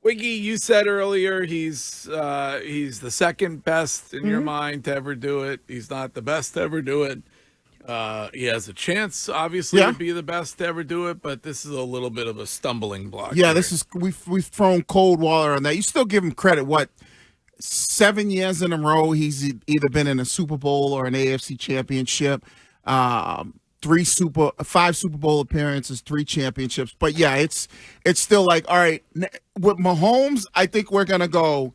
Wiggy, you said earlier he's the second best in your mind to ever do it. He's not the best to ever do it. He has a chance, obviously, to be the best to ever do it, but this is a little bit of a stumbling block. Yeah, here. this is we've thrown cold water on that. You still give him credit. What, 7 years in a row he's either been in a Super Bowl or an AFC Championship. 5 Super Bowl appearances, 3 championships. But yeah, it's still like, all right, with Mahomes, I think we're gonna go.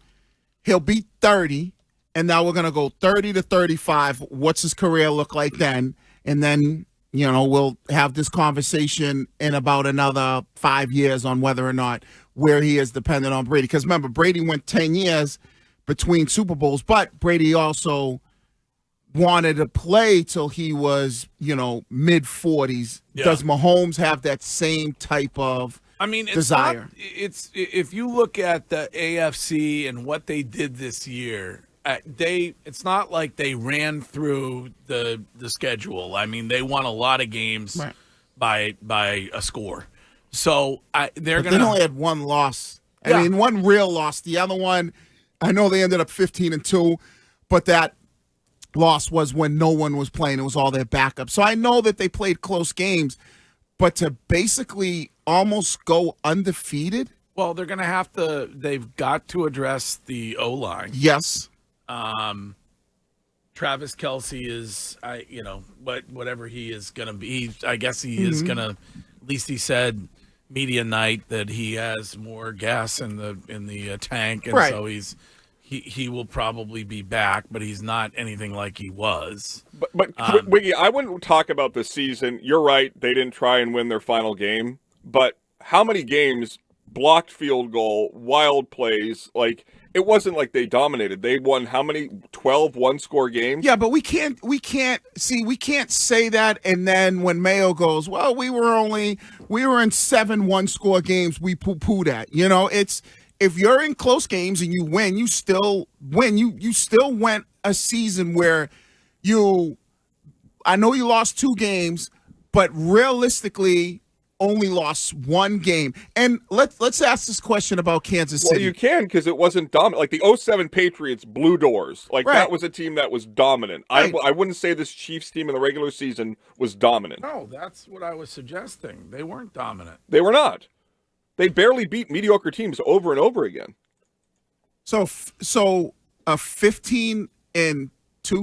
He'll be 30, and now we're gonna go 30 to 35. What's his career look like then? And then we'll have this conversation in about another 5 years on whether or not where he is dependent on Brady. Because remember, Brady went 10 years between Super Bowls, but Brady also wanted to play till he was, mid-40s. Yeah. Does Mahomes have that same type of desire? It's if you look at the AFC and what they did this year, it's not like they ran through the schedule. I mean, they won a lot of games by a score. So they only had one loss. I mean, one real loss. The other one, I know they ended up 15-2, but that loss was when no one was playing. It was all their backup. So I know that they played close games, but to basically almost go undefeated. Well, they're going to have to. They've got to address the O-line. Yes. Travis Kelce is, whatever he is going to be. I guess he is going to. At least he said media night that he has more gas in the tank, and so he will probably be back, but he's not anything like he was. But Wiggy, I wouldn't talk about this season. You're right; they didn't try and win their final game. But how many games, blocked field goal, wild plays? Like, it wasn't like they dominated. They won how many? 12 one-score games. Yeah, but we can't say that. And then when Mayo goes, well, we were in 7 one-score games. We poo-poo that. It's. If you're in close games and you win, you still win. You still went a season where I know you lost 2 games, but realistically only lost 1 game. And let's ask this question about Kansas City. Well, you can, because it wasn't dominant. Like the 07 Patriots blew doors. Like that was a team that was dominant. Right. I wouldn't say this Chiefs team in the regular season was dominant. No, that's what I was suggesting. They weren't dominant. They were not. They barely beat mediocre teams over and over again. So a 15-2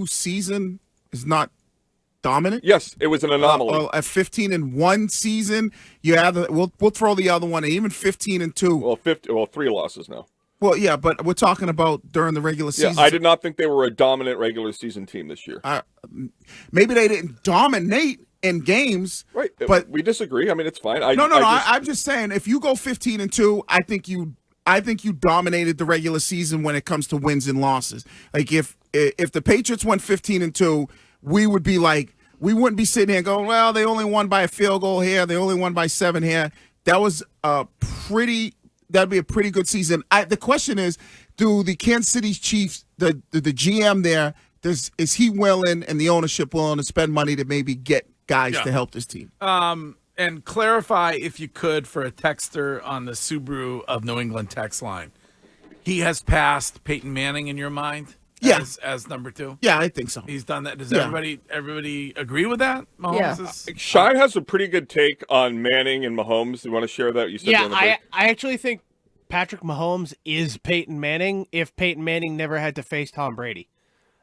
season is not dominant? Yes, it was an anomaly. A 15-1 season, we'll throw the other one. Even 15-2. Well, 3 losses now. Well, yeah, but we're talking about during the regular season. Yeah, I did not think they were a dominant regular season team this year. Maybe they didn't dominate in games, right? But we disagree. I mean, it's fine. I'm just saying, if you go 15-2, I think you dominated the regular season when it comes to wins and losses. Like if the Patriots went 15-2, we would be like, we wouldn't be sitting here going, well, they only won by a field goal here, they only won by 7 here. That'd be a pretty good season. The question is, do the Kansas City Chiefs, the GM there, is he willing and the ownership willing to spend money to maybe get guys to help this team? And clarify, if you could, for a texter on the Subaru of New England text line. He has passed Peyton Manning in your mind as number 2? Yeah, I think so. He's done that. Does everybody agree with that? Mahomes Shine has a pretty good take on Manning and Mahomes. Do you want to share that? You said I actually think Patrick Mahomes is Peyton Manning if Peyton Manning never had to face Tom Brady.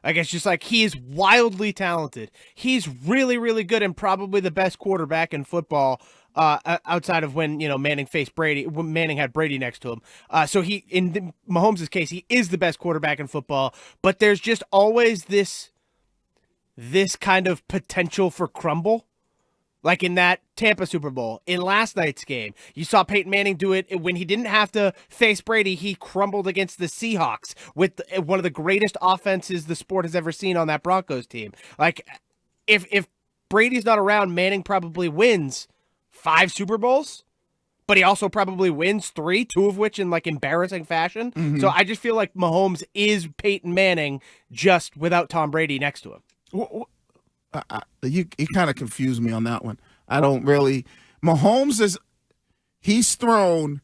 Like, it's just like, he is wildly talented. He's really, really good and probably the best quarterback in football outside of when, Manning faced Brady, when Manning had Brady next to him. So in Mahomes' case, he is the best quarterback in football, but there's just always this kind of potential for crumble. Like in that Tampa Super Bowl, in last night's game, you saw Peyton Manning do it when he didn't have to face Brady. He crumbled against the Seahawks with one of the greatest offenses the sport has ever seen on that Broncos team. Like, if Brady's not around, Manning probably wins 5 Super Bowls, but he also probably wins 3, 2 of which in like embarrassing fashion. Mm-hmm. So I just feel like Mahomes is Peyton Manning, just without Tom Brady next to him. You kind of confused me on that one. I don't really. Mahomes he's thrown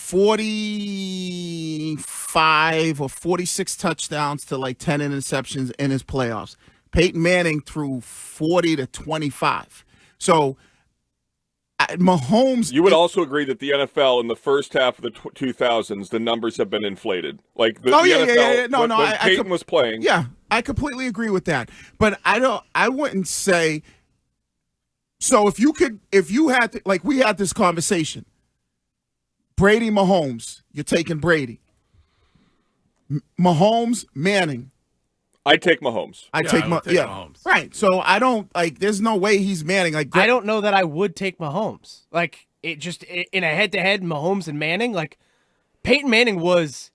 45 or 46 touchdowns to like 10 interceptions in his playoffs. Peyton Manning threw 40 to 25. So Mahomes. You would also agree that the NFL in the first half of the 2000s, the numbers have been inflated. Like the NFL, No, when Peyton was playing. Yeah, I completely agree with that. But I wouldn't say. So if you had to, like we had this conversation, Brady, Mahomes, you're taking Brady. Mahomes, Manning. I take Mahomes. I take Mahomes. Right. So I don't like. There's no way he's Manning. Like I don't know that I would take Mahomes. Like in a head-to-head, Mahomes and Manning. Like Peyton Manning was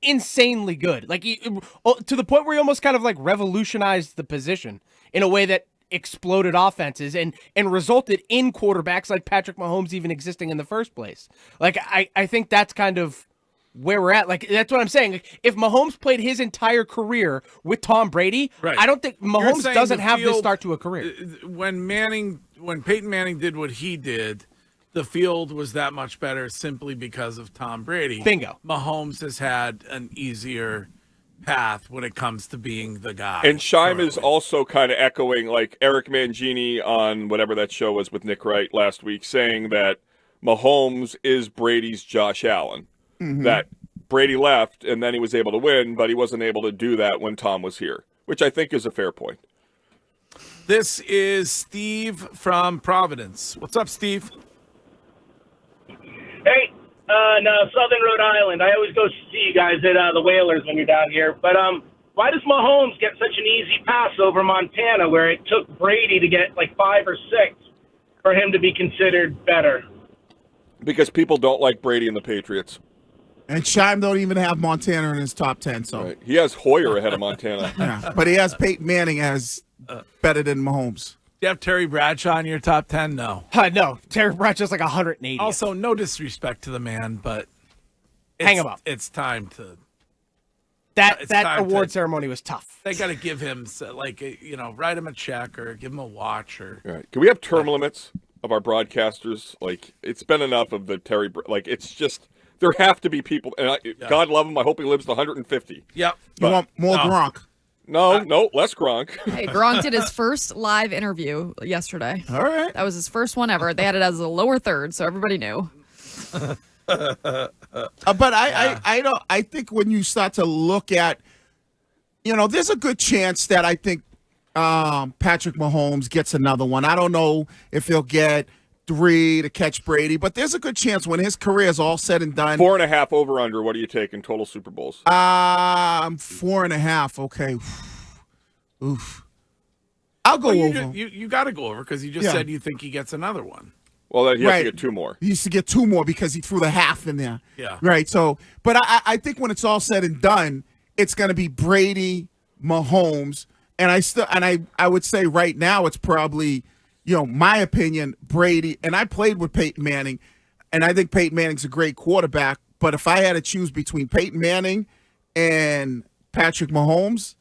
insanely good. Like to the point where he almost kind of like revolutionized the position in a way that exploded offenses and resulted in quarterbacks like Patrick Mahomes even existing in the first place. Like I think that's kind of where we're at. Like that's what I'm saying. Like, if Mahomes played his entire career with Tom Brady, right. Uh, I don't think Mahomes doesn't have this start to a career. When Peyton Manning did what he did, the field was that much better simply because of Tom Brady. Bingo. Mahomes has had an easier path when it comes to being the guy. And Scheim is also kind of echoing like Eric Mangini on whatever that show was with Nick Wright last week, saying that Mahomes is Brady's Josh Allen. Mm-hmm. That Brady left and then he was able to win, but he wasn't able to do that when Tom was here, which I think is a fair point. This is Steve from Providence. What's up, Steve? Hey, no, Southern Rhode Island. I always go see you guys at the Whalers when you're down here. But why does Mahomes get such an easy pass over Montana where it took Brady to get like 5 or 6 for him to be considered better? Because people don't like Brady and the Patriots. And Scheim don't even have Montana in his top 10. So right. He has Hoyer ahead of Montana. Yeah, but he has Peyton Manning as better than Mahomes. Do you have Terry Bradshaw in your top 10? No. No, Terry Bradshaw's like 180. Also, no disrespect to the man, but hang him up. It's time to. That award ceremony was tough. They got to give him write him a check or give him a watch or. All right. Can we have term limits of our broadcasters? Like it's been enough of the Terry. Like it's just. There have to be people, and God love him. I hope he lives to 150. Yep. You want more Gronk? No, less Gronk. Hey, Gronk did his first live interview yesterday. All right. That was his first one ever. They had it as a lower third, so everybody knew. But I think when you start to look at, there's a good chance that I think Patrick Mahomes gets another one. I don't know if he'll get 3 to catch Brady, but there's a good chance when his career is all said and done. 4.5 over under. What do you take in total Super Bowls? 4.5. Okay. Oof. I'll go over. You got to go over because you just said you think he gets another one. Well, then he has to get 2 more. He used to get 2 more because he threw the half in there. Yeah. Right. So, but I think when it's all said and done, it's going to be Brady, Mahomes, and I would say right now it's probably. My opinion, Brady, and I played with Peyton Manning, and I think Peyton Manning's a great quarterback. But if I had to choose between Peyton Manning and Patrick Mahomes,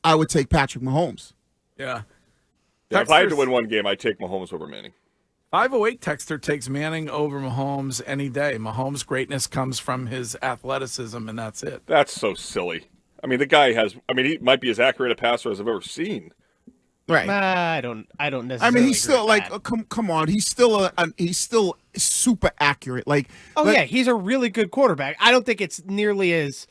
I would take Patrick Mahomes. Yeah. If I had to win one game, I'd take Mahomes over Manning. 508 Texter takes Manning over Mahomes any day. Mahomes' greatness comes from his athleticism, and that's it. That's so silly. I mean, the guy he might be as accurate a passer as I've ever seen. Right. I don't necessarily. I mean, he's still agree with like, that. come on, he's still super accurate. Like, yeah, he's a really good quarterback. I don't think it's nearly as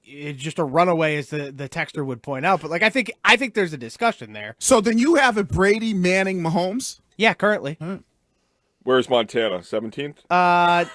it's just a runaway as the texter would point out. But like, I think there's a discussion there. So then you have it Brady, Manning, Mahomes. Yeah, currently. Where's Montana? 17th?